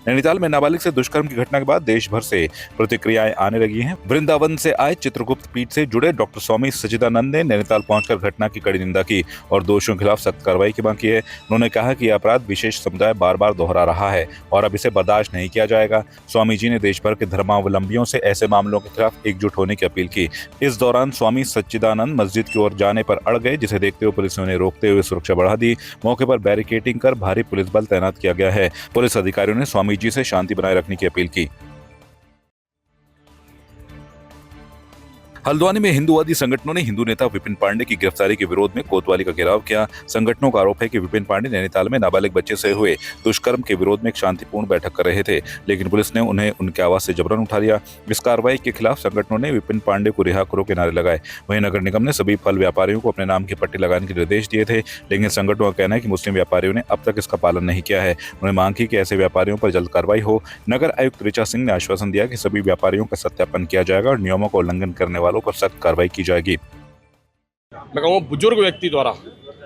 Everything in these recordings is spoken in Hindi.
नैनीताल में नाबालिग से दुष्कर्म की घटना के बाद देश भर से प्रतिक्रियाएं आने लगी हैं। वृंदावन से आए चित्रगुप्त पीठ से जुड़े डॉक्टर स्वामी सच्चिदानंद ने नैनीताल पहुंचकर घटना की कड़ी निंदा की और दोषियों के खिलाफ सख्त कार्रवाई की मांग की है। उन्होंने कहा कि यह अपराध विशेष समुदाय बार बार दोहरा रहा है और अब इसे बर्दाश्त नहीं किया जाएगा। स्वामी जी ने देश भर के धर्मावलंबियों से ऐसे मामलों के खिलाफ एकजुट होने की अपील की। इस दौरान स्वामी सच्चिदानंद मस्जिद की ओर जाने पर अड़ गए, जिसे देखते हुए पुलिस ने उन्हें रोकते हुए सुरक्षा बढ़ा दी। मौके पर बैरिकेडिंग कर भारी पुलिस बल तैनात किया गया है। पुलिस अधिकारियों ने स्वामी जी से शांति बनाए रखने की अपील की। हल्द्वानी में हिंदूवादी संगठनों ने हिंदू नेता विपिन पांडे की गिरफ्तारी के विरोध में कोतवाली का घेराव किया। संगठनों का आरोप है कि विपिन पांडे नैनीताल में नाबालिग बच्चे से हुए दुष्कर्म के विरोध में एक शांतिपूर्ण बैठक कर रहे थे, लेकिन पुलिस ने उन्हें उनके आवास से जबरन उठा लिया। इस कार्रवाई के खिलाफ संगठनों ने विपिन पांडे को रिहा करो के नारे लगाए। वहीं नगर निगम ने सभी फल व्यापारियों को अपने नाम की पट्टी लगाने के निर्देश दिए थे, लेकिन संगठनों का कहना है कि मुस्लिम व्यापारियों ने अब तक इसका पालन नहीं किया है। उन्होंने मांग की कि ऐसे व्यापारियों पर जल्द कार्रवाई हो। नगर आयुक्त ऋचा सिंह ने आश्वासन दिया कि सभी व्यापारियों का सत्यापन किया जाएगा और नियमों का उल्लंघन करने वालों पर सख्त कार्रवाई की जाएगी। मैं कहूँगा बुजुर्ग व्यक्ति द्वारा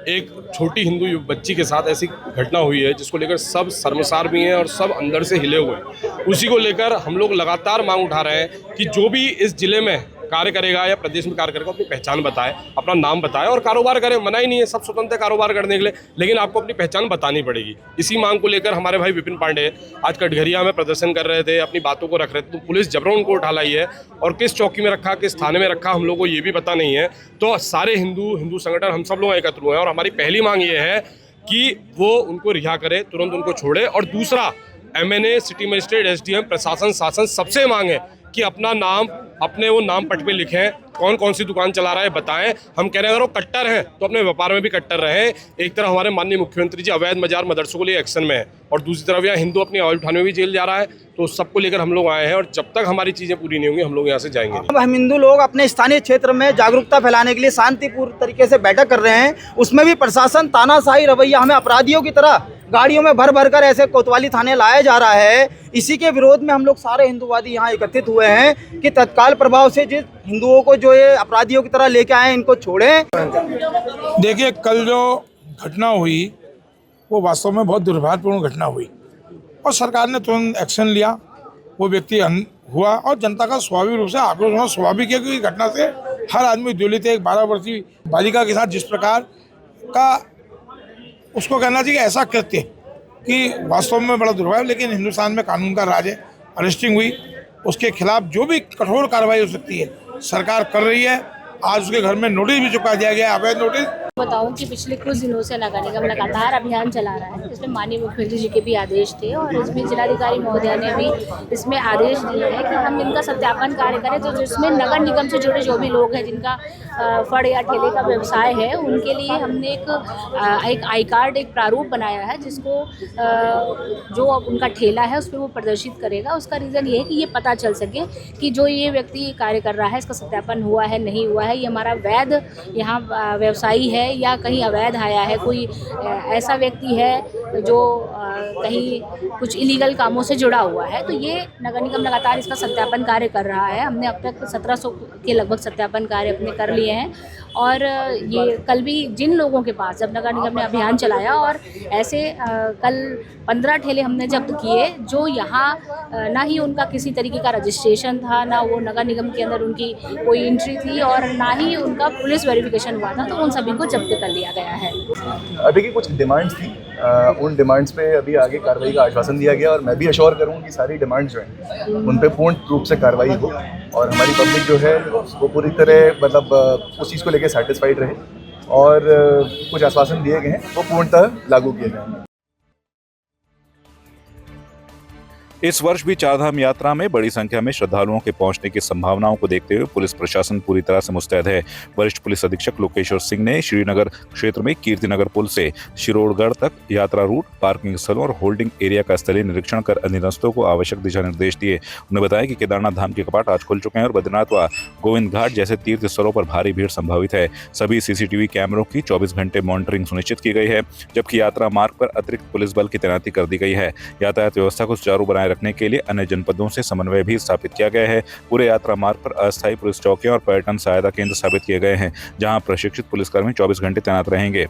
एक छोटी हिंदू बच्ची के साथ ऐसी घटना हुई है जिसको लेकर सब शर्मसार भी हैं और सब अंदर से हिले हुए हैं। उसी को लेकर हम लोग लगातार मांग उठा रहे हैं कि जो भी इस जिले में कार्य करेगा या प्रदेश में कार्य करेगा अपनी पहचान बताए, अपना नाम बताए और कारोबार करे। मना ही नहीं है, सब स्वतंत्र कारोबार करने के लिए, लेकिन आपको अपनी पहचान बतानी पड़ेगी। इसी मांग को लेकर हमारे भाई विपिन पांडे आज कटघरिया में प्रदर्शन कर रहे थे, अपनी बातों को रख रहे थे, तो पुलिस जबरन उनको उठा लाई है और किस चौकी में रखा, किस थाने में रखा, हम लोग को ये भी पता नहीं है। तो सारे हिंदू संगठन हम सब लोग एकत्र हुए हैं और हमारी पहली मांग ये है कि वो उनको रिहा करे, तुरंत उनको छोड़े। और दूसरा, MNA, सिटी मजिस्ट्रेट, SDM, प्रशासन, शासन सबसे मांग है कि अपना नाम अपने वो नाम पट पे लिखें, कौन कौन सी दुकान चला रहा है बताएं। हम कह रहे हैं अगर वो कट्टर हैं तो अपने व्यापार में भी कट्टर रहें। एक तरफ हमारे माननीय मुख्यमंत्री जी अवैध मजार मदरसों के लिए एक्शन में है और दूसरी तरफ यहाँ हिंदू अपनी आवाज उठाने में भी जेल जा रहा है। तो सबको लेकर हम लोग आए हैं और जब तक हमारी चीज़ें पूरी नहीं होंगी हम लोग यहाँ से जाएंगे नहीं। अब हम हिंदू लोग अपने स्थानीय क्षेत्र में जागरूकता फैलाने के लिए शांतिपूर्ण तरीके से बैठक कर रहे हैं। उसमें भी प्रशासन तानाशाही रवैया, हमें अपराधियों की तरह गाड़ियों में भर भर कर ऐसे कोतवाली थाने लाया जा रहा है। इसी के विरोध में हम लोग सारे हिंदूवादी यहाँ एकत्रित हुए हैं कि तत्काल प्रभाव से जिस हिंदुओं को जो ये अपराधियों की तरह लेके आए इनको छोड़ें। देखिए, कल जो घटना हुई वो वास्तव में बहुत दुर्भाग्यपूर्ण घटना हुई और सरकार ने तुरंत एक्शन लिया। वो व्यक्ति हुआ और जनता का स्वाभाविक रूप से आक्रोश होना स्वाभाविक है, क्योंकि घटना से हर आदमी ज्वलित है। एक 12 वर्षीय बालिका के साथ जिस प्रकार का उसको कहना चाहिए ऐसा कृत्य कि वास्तव में बड़ा दुर्भाग्य। लेकिन हिंदुस्तान में कानून का राज है। अरेस्टिंग हुई, उसके खिलाफ जो भी कठोर कार्रवाई हो सकती है सरकार कर रही है। आज उसके घर में नोटिस भी चुका दिया गया, अवैध नोटिस। बताऊं कि पिछले कुछ दिनों से नगर निगम लगातार अभियान चला रहा है। इसमें माननीय मुख्यमंत्री जी के भी आदेश थे और इसमें जिलाधिकारी महोदया ने भी इसमें आदेश दिए हैं कि हम इनका सत्यापन कार्य करें। तो जिसमें नगर निगम से जुड़े जो भी लोग हैं जिनका फड़ या ठेले का व्यवसाय है, उनके लिए हमने एक आई कार्ड, एक प्रारूप बनाया है जिसको जो उनका ठेला है उस पर वो प्रदर्शित करेगा। उसका रीज़न ये है कि ये पता चल सके कि जो ये व्यक्ति कार्य कर रहा है इसका सत्यापन हुआ है नहीं हुआ है, ये हमारा वैध यहाँ व्यवसायी है या कहीं अवैध आया है, कोई ऐसा व्यक्ति है जो कहीं कुछ इलीगल कामों से जुड़ा हुआ है। तो ये नगर निगम लगातार इसका सत्यापन कार्य कर रहा है। हमने अब तक 1700 के लगभग सत्यापन कार्य अपने कर लिए हैं और ये कल भी जिन लोगों के पास जब नगर निगम ने अभियान चलाया और ऐसे कल 15 ठेले हमने जब्त किए जो यहाँ ना ही उनका किसी तरीके का रजिस्ट्रेशन था, ना वो नगर निगम के अंदर उनकी कोई एंट्री थी और ना ही उनका पुलिस वेरिफिकेशन हुआ था। तो उन सभी को जब्त कर लिया गया है। देखिए, कुछ डिमांड्स थी, उन डिमांड्स पे अभी आगे कार्रवाई का आश्वासन दिया गया और मैं भी अश्योर करूँ कि सारी डिमांड्स जो हैं उन पे पूर्ण रूप से कार्रवाई हो और हमारी पब्लिक जो है वो पूरी तरह मतलब उस चीज़ को लेकर सेटिस्फाइड रहे और कुछ आश्वासन दिए गए हैं वो पूर्णतः लागू किए जाएंगे। इस वर्ष भी चारधाम यात्रा में बड़ी संख्या में श्रद्धालुओं के पहुंचने की संभावनाओं को देखते हुए पुलिस प्रशासन पूरी तरह से मुस्तैद है। वरिष्ठ पुलिस अधीक्षक लोकेश्वर सिंह ने श्रीनगर क्षेत्र में कीर्तिनगर पुल से शिरोड़गढ़ तक यात्रा रूट, पार्किंग स्थलों और होल्डिंग एरिया का स्थलीय निरीक्षण कर अधीनस्थों को आवश्यक दिशा निर्देश दिए। उन्होंने बताया कि केदारनाथ धाम के कपाट आज खुल चुके हैं और बद्रीनाथ व गोविंद घाट जैसे तीर्थ स्थलों पर भारी भीड़ संभावित है। सभी CCTV कैमरों की 24 घंटे मॉनिटरिंग सुनिश्चित की गई है, जबकि यात्रा मार्ग पर अतिरिक्त पुलिस बल की तैनाती कर दी गई है। यातायात व्यवस्था को सुचारू बनाए रखने के लिए अन्य जनपदों से समन्वय भी स्थापित किया गया है। पूरे यात्रा मार्ग पर अस्थायी पुलिस चौकियां और पर्यटन सहायता केंद्र स्थापित किए गए हैं, जहां प्रशिक्षित पुलिसकर्मी 24 घंटे तैनात रहेंगे।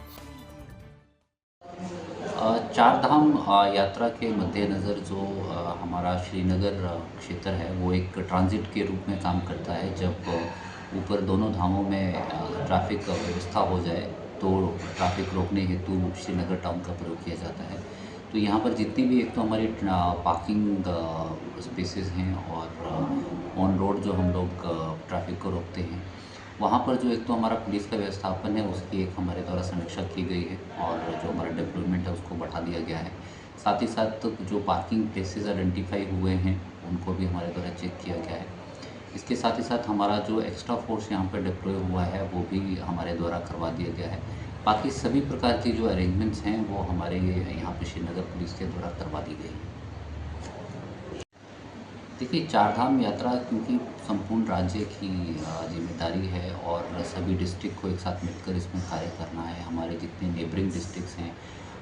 चार धाम यात्रा के मद्देनज़र जो हमारा श्रीनगर क्षेत्र है वो एक ट्रांजिट के रूप में काम करता है। जब ऊपर दोनों धामों में ट्रैफिक व्यवस्था हो जाए तो ट्रैफिक रोकने हेतु श्रीनगर टाउन का प्रयोग किया जाता है। तो यहाँ पर जितनी भी एक तो हमारी पार्किंग स्पेसेस हैं और ऑन रोड जो हम लोग ट्रैफिक को रोकते हैं, वहाँ पर जो एक तो हमारा पुलिस का व्यवस्थापन है उसकी एक हमारे द्वारा समीक्षा की गई है और जो हमारा डिप्लॉयमेंट है उसको बढ़ा दिया गया है। साथ ही साथ जो पार्किंग प्लेसेस आइडेंटिफाई हुए हैं उनको भी हमारे द्वारा चेक किया गया है। इसके साथ ही साथ हमारा जो एक्स्ट्रा फोर्स यहाँ पर डिप्लॉय हुआ है वो भी हमारे द्वारा करवा दिया गया है। बाकी सभी प्रकार की जो अरेंजमेंट्स हैं वो हमारे यहाँ पे श्रीनगर पुलिस के द्वारा करवा दी गई है। देखिए, चार धाम यात्रा क्योंकि संपूर्ण राज्य की जिम्मेदारी है और सभी डिस्ट्रिक्ट को एक साथ मिलकर इसमें कार्य करना है। हमारे जितने नेबरिंग डिस्ट्रिक्ट्स हैं,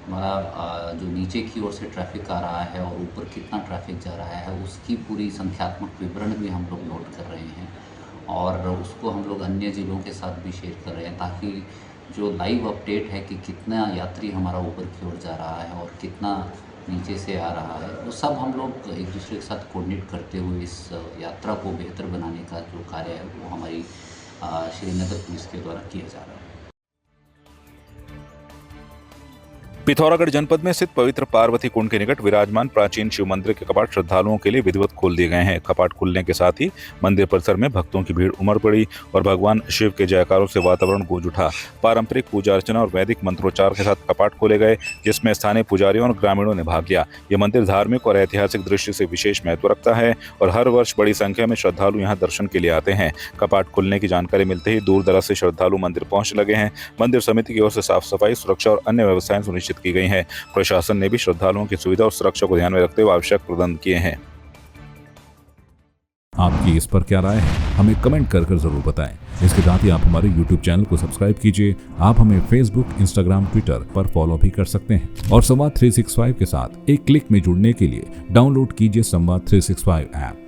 हमारा जो नीचे की ओर से ट्रैफिक आ रहा है और ऊपर कितना ट्रैफिक जा रहा है उसकी पूरी संख्यात्मक विवरण भी हम लोग नोट कर रहे हैं और उसको हम लोग अन्य ज़िलों के साथ भी शेयर कर रहे हैं ताकि जो लाइव अपडेट है कि कितना यात्री हमारा ऊपर की ओर जा रहा है और कितना नीचे से आ रहा है, वो सब हम लोग एक दूसरे के साथ कोऑर्डिनेट करते हुए इस यात्रा को बेहतर बनाने का जो कार्य है वो हमारी श्रीनगर पुलिस के द्वारा किया जा रहा है। पिथौरागढ़ जनपद में स्थित पवित्र पार्वती कुंड के निकट विराजमान प्राचीन शिव मंदिर के कपाट श्रद्धालुओं के लिए विधिवत खोल दिए गए हैं। कपाट खुलने के साथ ही मंदिर परिसर में भक्तों की भीड़ उमड़ पड़ी और भगवान शिव के जयकारों से वातावरण गूंज उठा। पारंपरिक पूजा अर्चना और वैदिक मंत्रोच्चार के साथ कपाट खोले गए, जिसमें स्थानीय पुजारियों और ग्रामीणों ने भाग लिया। यह मंदिर धार्मिक और ऐतिहासिक दृष्टि से विशेष महत्व रखता है और हर वर्ष बड़ी संख्या में श्रद्धालु यहाँ दर्शन के लिए आते हैं। कपाट खुलने की जानकारी मिलते ही दूर दराज से श्रद्धालु मंदिर पहुंचने लगे हैं। मंदिर समिति की ओर से साफ सफाई, सुरक्षा और अन्य व्यवस्थाएं सुनिश्चित की गई हैं। प्रशासन ने भी श्रद्धालुओं की सुविधा और सुरक्षा को ध्यान में रखते हुए आवश्यक प्रबंध किए हैं। आपकी इस पर क्या राय है, हमें कमेंट कर जरूर बताएं। इसके साथ ही आप हमारे YouTube चैनल को सब्सक्राइब कीजिए। आप हमें Facebook, Instagram, Twitter पर फॉलो भी कर सकते हैं और संवाद 365 के साथ एक क्लिक में जुड़ने के लिए डाउनलोड कीजिए संवाद 365 ऐप।